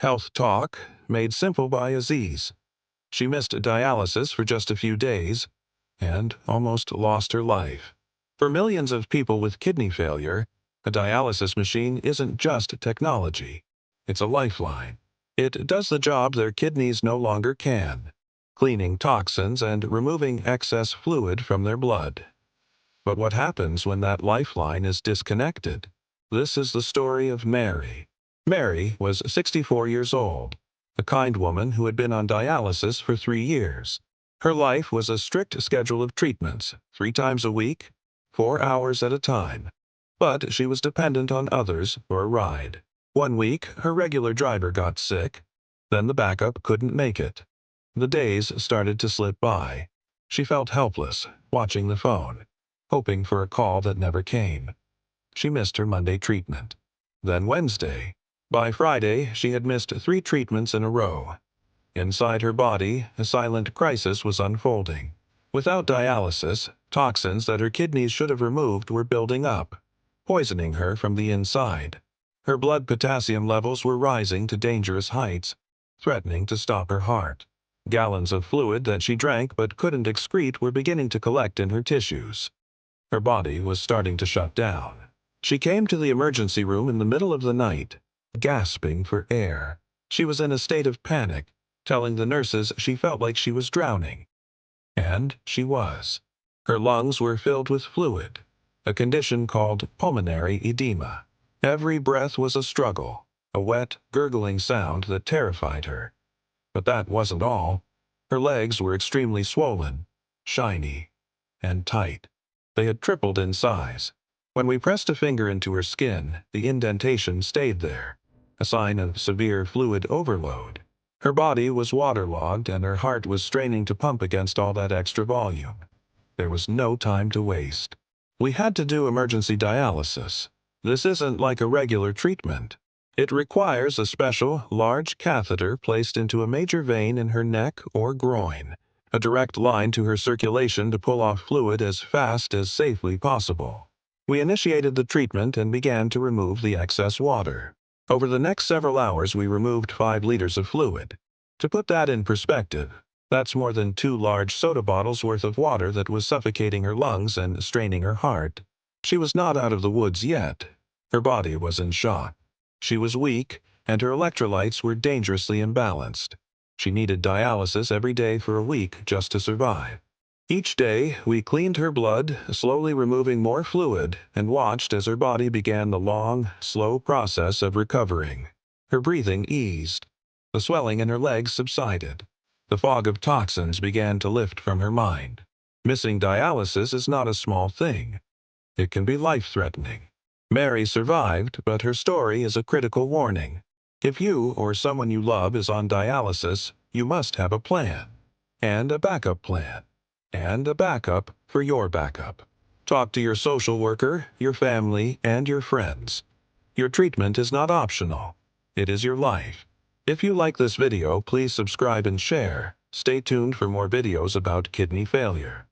Health Talk, made simple by Aziz. She missed dialysis for just a few days and almost lost her life. For millions of people with kidney failure, a dialysis machine isn't just technology. It's a lifeline. It does the job their kidneys no longer can, cleaning toxins and removing excess fluid from their blood. But what happens when that lifeline is disconnected? This is the story of Mary. Mary was 64 years old, a kind woman who had been on dialysis for 3 years. Her life was a strict schedule of treatments, 3 times a week, 4 hours at a time. But she was dependent on others for a ride. One week, her regular driver got sick. Then the backup couldn't make it. The days started to slip by. She felt helpless, watching the phone, hoping for a call that never came. She missed her Monday treatment. Then Wednesday. By Friday, she had missed 3 treatments in a row. Inside her body, a silent crisis was unfolding. Without dialysis, toxins that her kidneys should have removed were building up, poisoning her from the inside. Her blood potassium levels were rising to dangerous heights, threatening to stop her heart. Gallons of fluid that she drank but couldn't excrete were beginning to collect in her tissues. Her body was starting to shut down. She came to the emergency room in the middle of the night, gasping for air. She was in a state of panic, telling the nurses she felt like she was drowning. And she was. Her lungs were filled with fluid, a condition called pulmonary edema. Every breath was a struggle, a wet, gurgling sound that terrified her. But that wasn't all. Her legs were extremely swollen, shiny, and tight. They had tripled in size. When we pressed a finger into her skin, the indentation stayed there, a sign of severe fluid overload. Her body was waterlogged and her heart was straining to pump against all that extra volume. There was no time to waste. We had to do emergency dialysis. This isn't like a regular treatment. It requires a special, large catheter placed into a major vein in her neck or groin, a direct line to her circulation to pull off fluid as fast as safely possible. We initiated the treatment and began to remove the excess water. Over the next several hours, we removed 5 liters of fluid. To put that in perspective, that's more than 2 large soda bottles worth of water that was suffocating her lungs and straining her heart. She was not out of the woods yet. Her body was in shock. She was weak, and her electrolytes were dangerously imbalanced. She needed dialysis every day for a week just to survive. Each day, we cleaned her blood, slowly removing more fluid, and watched as her body began the long, slow process of recovering. Her breathing eased. The swelling in her legs subsided. The fog of toxins began to lift from her mind. Missing dialysis is not a small thing. It can be life-threatening. Mary survived, but her story is a critical warning. If you or someone you love is on dialysis, you must have a plan. And a backup plan. And a backup for your backup. Talk to your social worker, your family, and your friends. Your treatment is not optional. It is your life. If you like this video, please subscribe and share. Stay tuned for more videos about kidney failure.